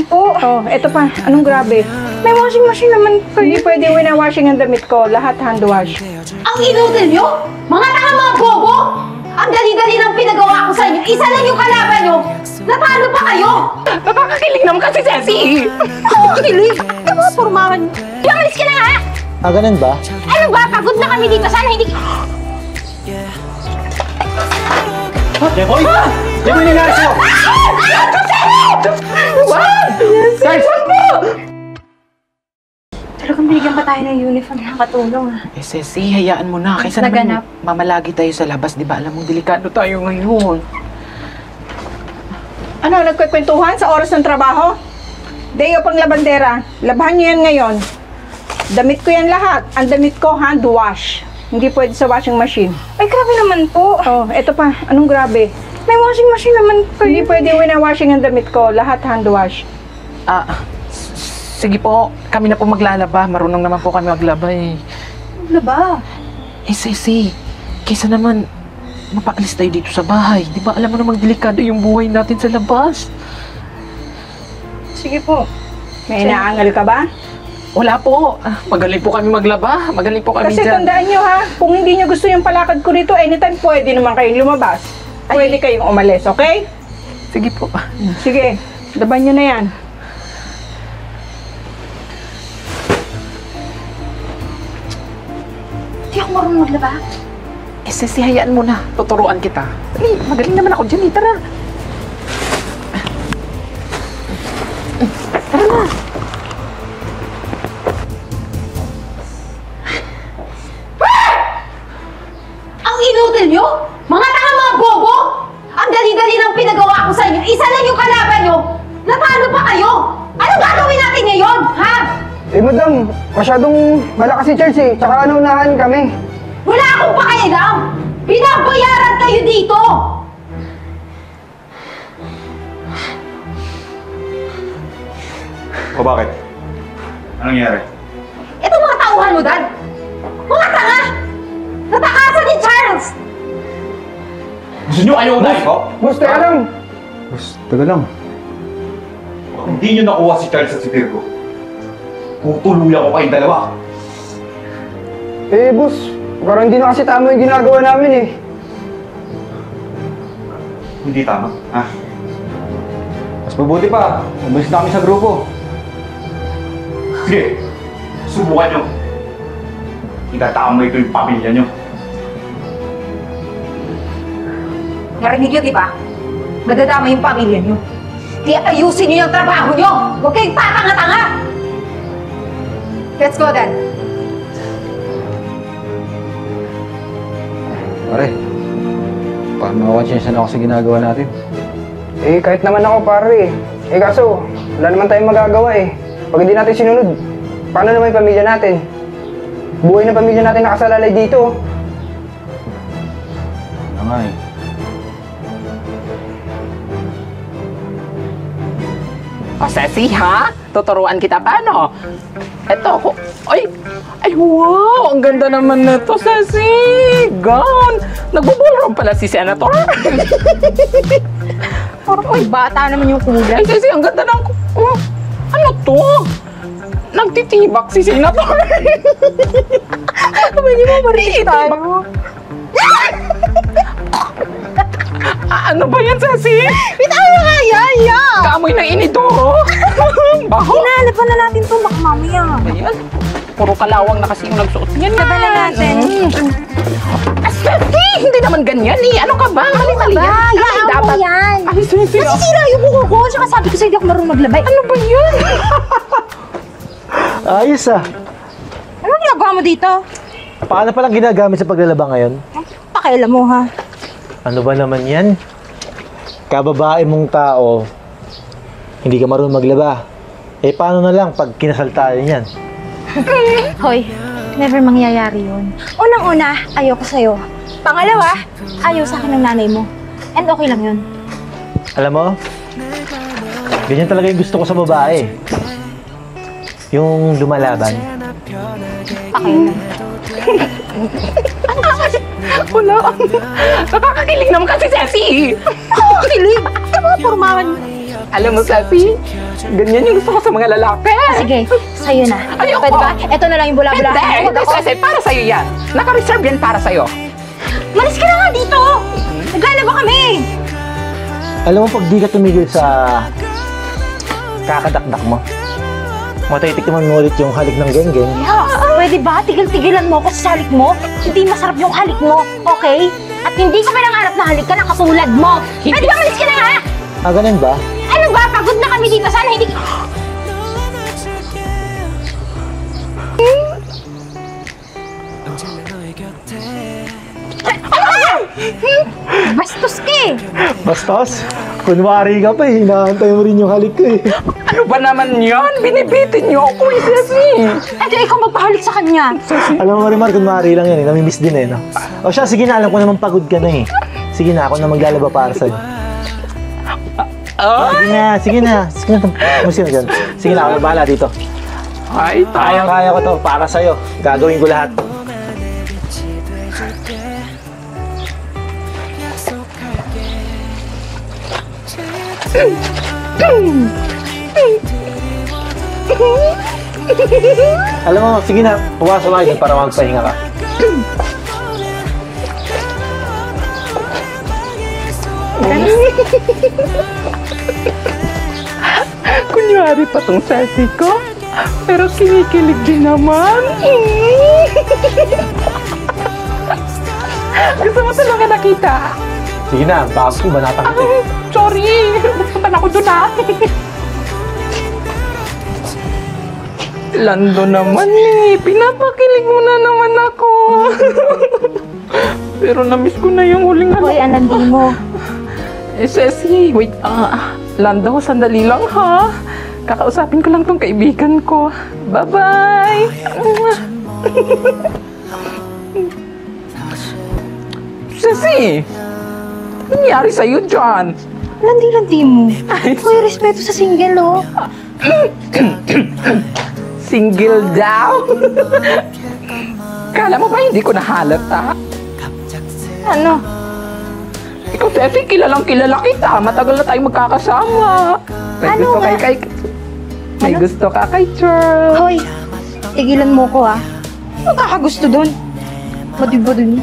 naman po. Oh, eto pa. Anong grabe? May washing machine naman. Hindi pwede wina-washing ang damit ko. Lahat hand wash. Ang inudel nyo? Mga tanga mga bobo! Ang dali-dali ng pinagawa ko sa inyo. Isa lang yung kalaban nyo. Natalo pa kayo! Nakakakilig naman kasi, Ceci! Kilig! Ano mga pormahan? Umalis ka na nga! Ganun ba? Ano ba? Pagod na kami dito. Sana hindi... Jeboy! Jeboy, nangyari sa'yo! Guys, wag mo! Talagang binigyan pa tayo ng uniform na katulong ah. Eh, Ceci, hayaan mo na. Kaysa Naganap. naman mamalagi tayo sa labas, di ba? Alam mo, delikado tayo ngayon. Ano, nagkwekwentuhan sa oras ng trabaho? Day o pang labandera. Labahan niyo yan ngayon. Damit ko yan lahat. Ang damit ko, hand wash. Hindi pwede sa washing machine. Ay, grabe naman po. Oh, eto pa. Anong grabe? May washing machine naman. Hindi pwede wina-washing ang damit ko. Lahat hand wash. Sige po, kami na po maglalaba. Marunong naman po kami maglaba eh. Ano ba? Eh, Ceci, kaysa naman mapaalis tayo dito sa bahay. Di ba alam mo namang delikado yung buhay natin sa labas? Sige po. May inaangal ka ba? Wala po. Magaling po kami maglaba. Magaling po kami Kasi dyan. tandaan nyo ha, kung hindi nyo gusto yung palakad ko rito, anytime pwede naman kayong lumabas. Pwede kayong umalis, okay? Sige po. Sige, laban nyo na yan. Hindi ako marunong maglaba. Eh, Ceci, hayaan mo na. Tuturuan kita. Dali, magaling naman ako dyan eh. Tara. Tara na. Ang inudel nyo? Mga tanga mga bobo! Ang dali-dali ng pinagawa ko sa inyo. Isa lang yung kalaban nyo. Natalo pa kayo! Ano gagawin natin ngayon, ha? Eh, madam, masyadong malakas si Charles eh. Tsaka naunahan kami. Wala akong pakialam! Binabayaran kayo dito! O bakit? Anong nangyari? Itong mga tauhan mo, Dad! Mga tanga! Natakasan ni Charles! Gusto nyo ayaw unahin ko? Boss, teka lang. Boss, taga lang. Kung hindi nyo nakuha si Charles at si Virgo, tutuluyan ko kayong dalawa. Eh, boss, parang hindi na kasi tama yung ginagawa namin eh. Hindi tama, ha? Mas mabuti pa, umalis na kami sa grupo. Sige, subukan nyo. Itatama ito yung pamilya nyo. Narinig nyo, di ba? Madadama yung pamilya nyo. Kaya ayusin nyo yung trabaho nyo! Huwag kayong tatanga-tanga! Let's go, Dad. Pare, paano makakonsensya na ako sa ginagawa natin? Eh, kahit naman ako pare eh. Eh, kaso, wala naman tayong magagawa eh. Pag hindi natin sinunod, paano naman yung pamilya natin? Buhay ng pamilya natin nakasalalay dito. Ano nga eh. O, Ceci, ha? Tuturuan kita paano? Eto ako. Ay, wow! Ang ganda naman na to, Ceci! Gown! Nagbo-ballroom pala si Senator. Parang may bata naman yung kulay. Ay, Ceci, ang ganda ng... ano to? Nagtitibak si Senator. Pwede mo marinig tayo. Ano ba yan, Ceci? Bitawa nga yan, yeah! Kaamoy ng inidoro. Baho. Hinahanapan na natin to, baka mamaya. Ayan. Puro kalawang na kasi yung nagsuot niyan. Laban na natin. Ceci! Hindi naman ganyan eh. Ano ka ba? Mali-mali yan. Hayaan mo yan. Ay, Ceci. Nasisira yung buko ko. Tsaka sabi ko sa'yo, hindi ako marunong maglabay. Ano ba yun? Ayos ah. Ano ginagawa mo dito? Paano palang ginagamit sa paglalaba ngayon? Pakialam mo, ha? Ano ba naman yan? Kababae mong tao, hindi ka marunong maglaba. Eh paano na lang pag kinasal tayo niyan? Hoy, never mangyayari yun. Unang-una, ayoko sa'yo. Pangalawa, ayaw sa akin ng nanay mo. And okay lang yun. Alam mo, ganyan talaga yung gusto ko sa babae. Yung lumalaban. Pakialam. Wala. Nakakakilig naman kasi, Ceci. Nakakakilig! Ano mga pormahan? Alam mo, Ceci, Ganyan yung gusto ko sa mga lalaki. Sige, sa'yo na. Ayoko. Pwede ba? Ito na lang yung bula-bula. Hindi, Ceci, para sa'yo yan. Naka-reserve yan para sa'yo. Malis ka na nga dito! Naglalaba kami! Alam mo, pag di ka tumigil sa kakadakdak mo, matitikman mo ulit yung halik ng geng-geng. Pwede ba? Tigil-tigilan mo ako sa halik mo. Hindi masarap yung halik mo, okay? At hindi ko pinangarap na halik ka na katulad mo. Pwede ba malis ka na nga? Ah, ganun ba? Ano ba? Pagod na kami dito. Sana hindi... Bastos ka eh! Bastos? Kunwari ka pa eh. Hinaantay mo rin yung halik ko eh. Ano ba naman yan? Binibitin niyo ako, Ceci. Ito, ikaw magpahalik sa kanya. Alam mo, Marimar, kunwari lang yan eh. Namimiss din eh, no? O siya, sige na. Alam ko naman pagod ka na eh. Sige na, ako na maglalaba para sa'yo. Sige na, sige na. Sige na, musin na dyan. Sige na, ako na bahala dito. Ay, tayo. Kaya ko to, para sa'yo. Gagawin ko lahat. Alam mo, sige na, pumasok tayo dyan para magpahinga ka. Kunyari pa tong Ceci ko. Pero kinikilig din naman. Gusto mo talaga nakita? Sige na, bago ko, banatang kita. Sorry. Punta na ako doon ha. Lando naman eh. Pinapakilig mo na naman ako. Pero namiss ko na yung huling Hoy, anandi mo. Ceci, wait. Lando, sandali lang ha. Kakausapin ko lang tong kaibigan ko. Bye-bye! Ceci! Anong nangyari sa'yo dyan? Landi-landi mo. Hoy, respeto sa single, oh. Single daw? Kala mo ba hindi ko nahalata? Ano? Ikaw, Ceci, kilalang kilala kita. Matagal na tayong magkakasama. May Ano gusto nga? May gusto ka kay Charles. Hoy, tigilan mo ko, ah. Ano kakagusto dun? Badi-badi.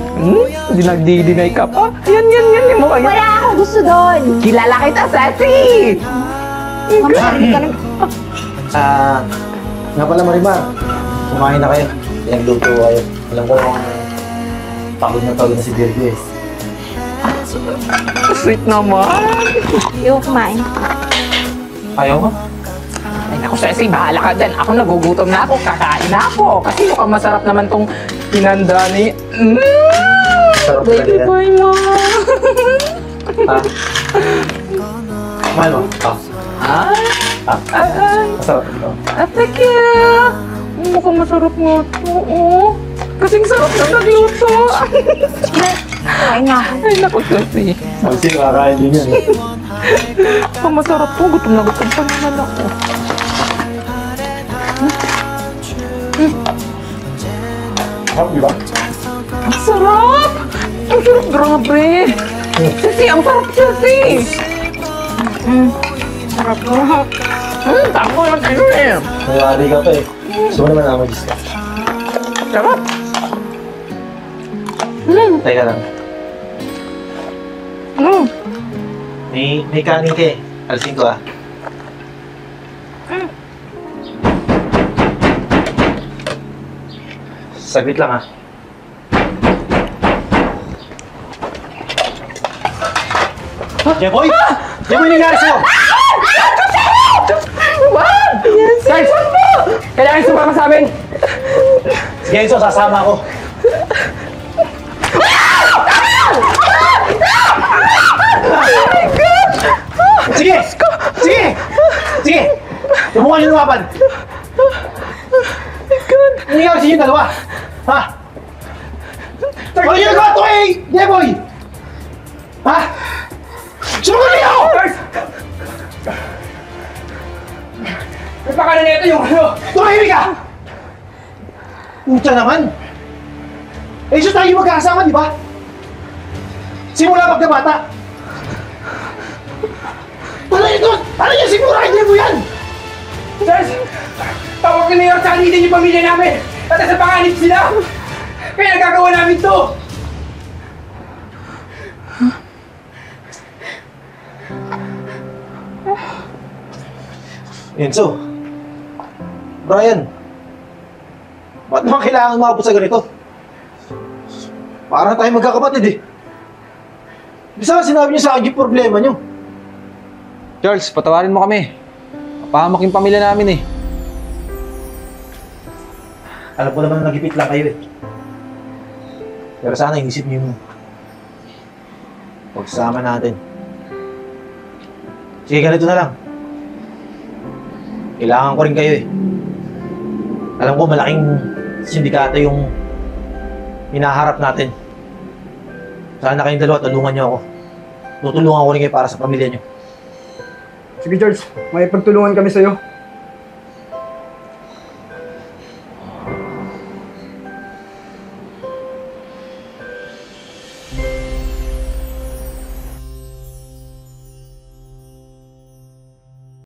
Dinag-deny ka pa? Yan yung mukha yan. Wala akong gusto dun. Kilala kita, Ceci! Mamahari ka ng... Nga pala, Marimar. Kumain na kayo. Pinagluto kayo. Alam ko naman, pagod na si Virgo eh. Sweet naman. Ayaw kumain. Ayaw mo? Ay naku, Ceci, bahala ka dyan. Ako nagugutom na ako, kakain na ako. Kasi mukhang masarap naman tong hinanda ni... Sarap Baby talaga. boy mo. Kumain mo? Ay, Masarap ito. thank you. Mukhang masarap nga ito, oh. Kasing sarap na nagluto. Kain nga ako. Ay naku, Ceci. Kasi kakain din yan. Mukhang masarap po. Gutom na gutom pa naman ako. Sarap, di ba? Ang sarap! Ang sarap, grabe! Ceci, ang sarap, Ceci! Sarap mo. Tama lang kayo eh! Nalari ka pa eh. Gusto mo naman na mag-gis ka. Sarap! Teka lang. May kanin ka eh. Alisin ko ah. Saglit lang ah. Jeboy! Jeboy, nangyari sa'yo! What? Yes, guys! Kailangan sumama sa amin! Sige, Enzo, sasama ako. Sige! Sige! Sige! Subukan niyo lumaban! Ano nangyari sa inyo dalawa? Ha? Ano yung nagawa ito eh, Jeboy? Ha? Subukan niyo! May pakala na ito yung ano! Tumahimik ka! Pucha naman! Eh, siya tayo magkakasama, di ba? Simula pagkabata! Ano yun doon? Ano yung siguro? Hindi mo yan! Huwag na yung salitin yung pamilya namin! At sa panganib sila! Kaya nagagawa namin to! Enzo, Brian, ba't naman kailangan umabot sa ganito? Parang tayo magkakapatid eh. Bisa sinabi niyo sa akin yung problema niyo. Charles, patawarin mo kami. Papahamak yung pamilya namin eh. Alam ko naman nagipit lang kayo eh. Pero sana inisip niyo yung pagsama natin. Sige, ganito na lang. Kailangan ko rin kayo eh. Alam ko malaking sindikato yung hinaharap natin. Sana kayong dalawa, tulungan niyo ako. Tutulungan ko rin kayo para sa pamilya niyo. Sige Charles, may pagtulungan kami sa'yo.